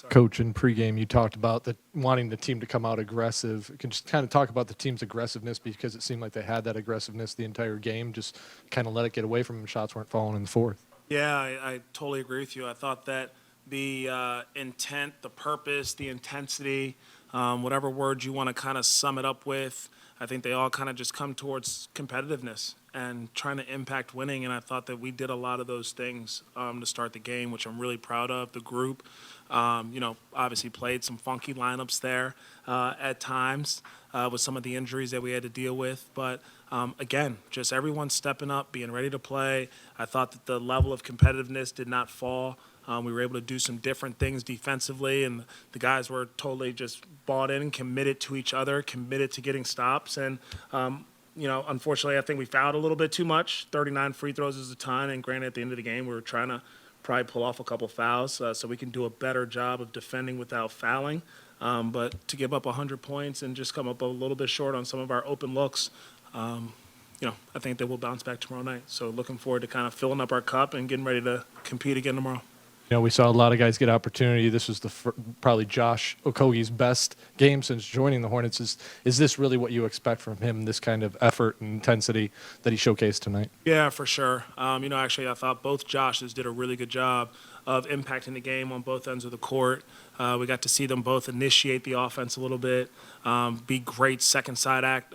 Coach, in pregame, you talked about wanting the team to come out aggressive. You can just kind of talk about the team's aggressiveness because it seemed like they had that aggressiveness the entire game, just kind of let it get away from them. Shots weren't falling in the fourth. Yeah, I totally agree with you. I thought that the intent, the purpose, the intensity, whatever word you want to kind of sum it up with, I think they all kind of just come towards competitiveness and trying to impact winning. And I thought that we did a lot of those things to start the game, which I'm really proud of. The group, obviously played some funky lineups there at times with some of the injuries that we had to deal with. But again, just everyone stepping up, being ready to play. I thought that the level of competitiveness did not fall. We were able to do some different things defensively, and the guys were totally just bought in and committed to each other, committed to getting stops. And, unfortunately, I think we fouled a little bit too much. 39 free throws is a ton, and granted, at the end of the game, we were trying to probably pull off a couple fouls so we can do a better job of defending without fouling. But to give up 100 points and just come up a little bit short on some of our open looks, I think that we'll bounce back tomorrow night. So looking forward to kind of filling up our cup and getting ready to compete again tomorrow. We saw a lot of guys get opportunity. This was probably Josh Okogie's best game since joining the Hornets. Is this really what you expect from him, this kind of effort and intensity that he showcased tonight? Yeah, for sure. Actually, I thought both Joshes did a really good job of impacting the game on both ends of the court. We got to see them both initiate the offense a little bit, be great second side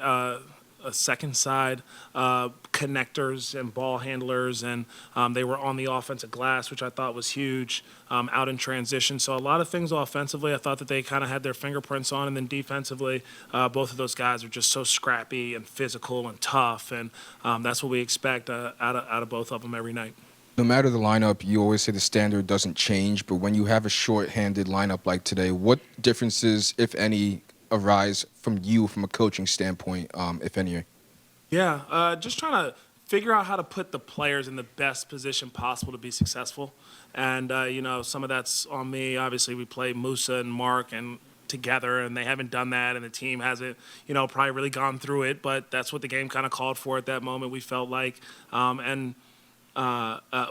connectors and ball handlers, and they were on the offensive glass, which I thought was huge, out in transition. So a lot of things offensively I thought that they kind of had their fingerprints on, and then defensively, both of those guys are just so scrappy and physical and tough, and that's what we expect out of both of them every night. No matter the lineup, you always say the standard doesn't change, but when you have a short-handed lineup like today, what differences, if any, arise from you from a coaching standpoint, if any? Yeah, just trying to figure out how to put the players in the best position possible to be successful. And, some of that's on me. Obviously, we play Musa and Mark and together, and they haven't done that, and the team hasn't, probably really gone through it. But that's what the game kind of called for at that moment, we felt like.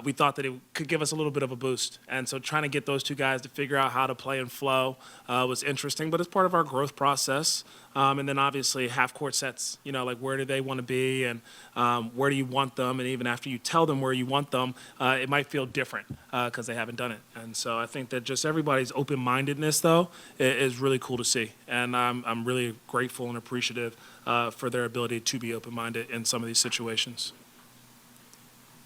We thought that it could give us a little bit of a boost. And so trying to get those two guys to figure out how to play and flow was interesting, but it's part of our growth process. And then obviously half-court sets, like where do they want to be and where do you want them? And even after you tell them where you want them, it might feel different because they haven't done it. And so I think that just everybody's open-mindedness, though, is really cool to see. And I'm really grateful and appreciative for their ability to be open-minded in some of these situations.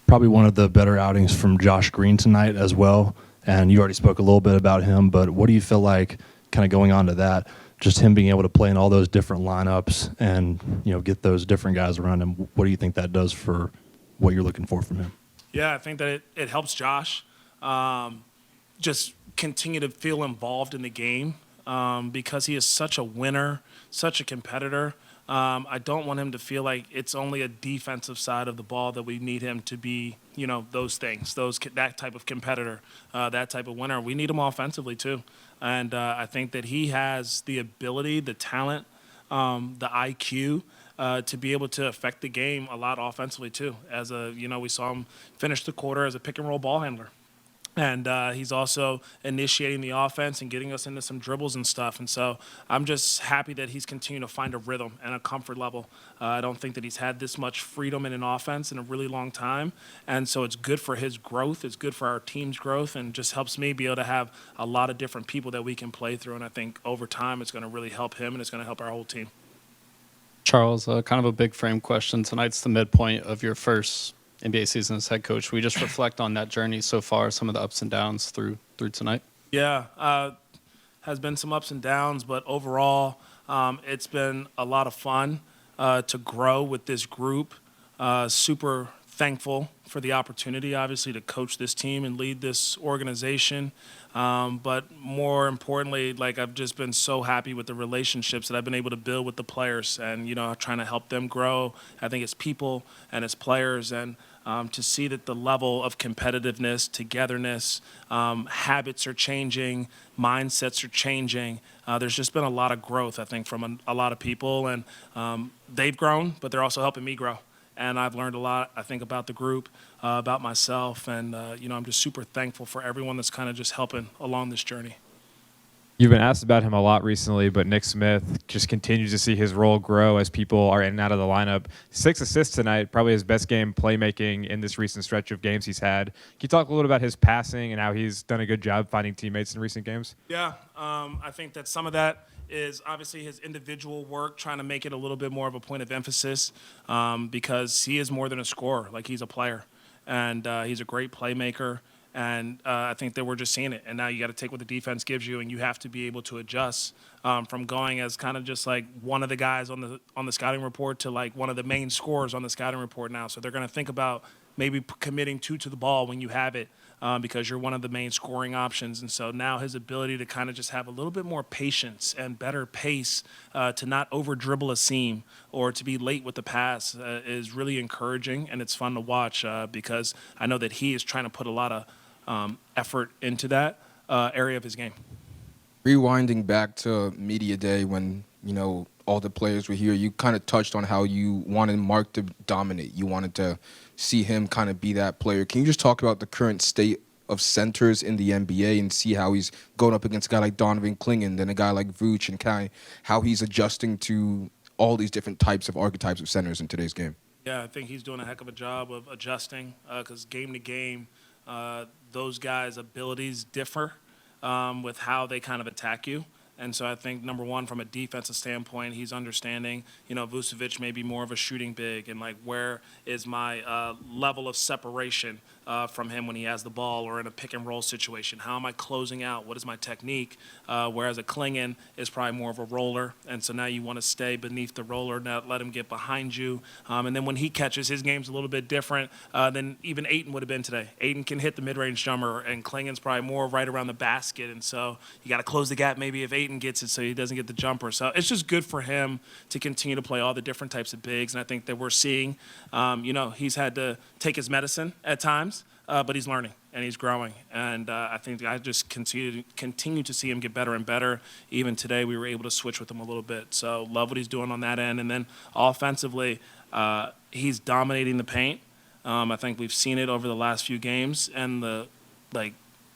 Probably one of the better outings from Josh Green tonight as well. And you already spoke a little bit about him, but what do you feel like kind of going on to that, just him being able to play in all those different lineups and, get those different guys around him? What do you think that does for what you're looking for from him? Yeah, I think that it helps Josh just continue to feel involved in the game because he is such a winner, such a competitor. I don't want him to feel like it's only a defensive side of the ball that we need him to be, those things, that type of competitor, that type of winner. We need him offensively too. And I think that he has the ability, the talent, the IQ to be able to affect the game a lot offensively too. We saw him finish the quarter as a pick and roll ball handler. And he's also initiating the offense and getting us into some dribbles and stuff. And so I'm just happy that he's continuing to find a rhythm and a comfort level. I don't think that he's had this much freedom in an offense in a really long time. And so it's good for his growth. It's good for our team's growth and just helps me be able to have a lot of different people that we can play through. And I think over time it's going to really help him and it's going to help our whole team. Charles, kind of a big frame question. Tonight's the midpoint of your first NBA season as head coach. We just reflect on that journey so far, some of the ups and downs through tonight. Yeah, has been some ups and downs, but overall, it's been a lot of fun to grow with this group. Super thankful for the opportunity, obviously, to coach this team and lead this organization. But more importantly, I've just been so happy with the relationships that I've been able to build with the players and, trying to help them grow, I think, as people and as players. And to see that the level of competitiveness, togetherness, habits are changing, mindsets are changing. There's just been a lot of growth, I think, from a lot of people. And they've grown, but they're also helping me grow. And I've learned a lot, I think, about the group, about myself. And, I'm just super thankful for everyone that's kind of just helping along this journey. You've been asked about him a lot recently, but Nick Smith just continues to see his role grow as people are in and out of the lineup. 6 assists tonight, probably his best game playmaking in this recent stretch of games he's had. Can you talk a little about his passing and how he's done a good job finding teammates in recent games? Yeah, I think that some of that is obviously his individual work, trying to make it a little bit more of a point of emphasis because he is more than a scorer. Like, he's a player, and he's a great playmaker. And I think that we're just seeing it. And now you got to take what the defense gives you, and you have to be able to adjust from going as kind of just like one of the guys on the scouting report to like one of the main scorers on the scouting report now. So they're going to think about maybe committing two to the ball when you have it because you're one of the main scoring options. And so now his ability to kind of just have a little bit more patience and better pace to not over dribble a seam or to be late with the pass is really encouraging, and it's fun to watch because I know that he is trying to put a lot of effort into that area of his game. Rewinding back to media day when, you know, all the players were here, you kind of touched on how you wanted Mark to dominate. You wanted to see him kind of be that player. Can you just talk about the current state of centers in the NBA and see how he's going up against a guy like Donovan Clingan, then a guy like Vooch, and kind of how he's adjusting to all these different types of archetypes of centers in today's game? Yeah, I think he's doing a heck of a job of adjusting because game to game, those guys' abilities differ with how they kind of attack you. And so I think, number one, from a defensive standpoint, he's understanding, you know, Vucevic may be more of a shooting big, and, like, where is my level of separation from him when he has the ball or in a pick-and-roll situation? How am I closing out? What is my technique? Whereas a Clingan is probably more of a roller, and so now you want to stay beneath the roller, not let him get behind you. And then when he catches, his game's a little bit different than even Ayton would have been today. Ayton can hit the mid-range jumper, and Clingan's probably more right around the basket, and so you got to close the gap maybe if Ayton gets it so he doesn't get the jumper. So it's just good for him to continue to play all the different types of bigs, and I think that we're seeing, you know, he's had to take his medicine at times, but he's learning and he's growing. And I think I just continue to see him get better and better. Even today we were able to switch with him a little bit. So love what he's doing on that end. And then offensively, he's dominating the paint. I think we've seen it over the last few games. And the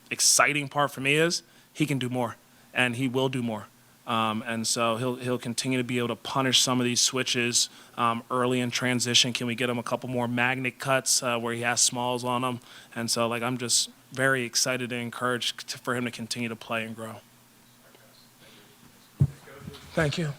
exciting part for me is he can do more, and he will do more. And so he'll continue to be able to punish some of these switches early in transition. Can we get him a couple more magnet cuts where he has smalls on him? And so, like, I'm just very excited and encouraged for him to continue to play and grow. Thank you.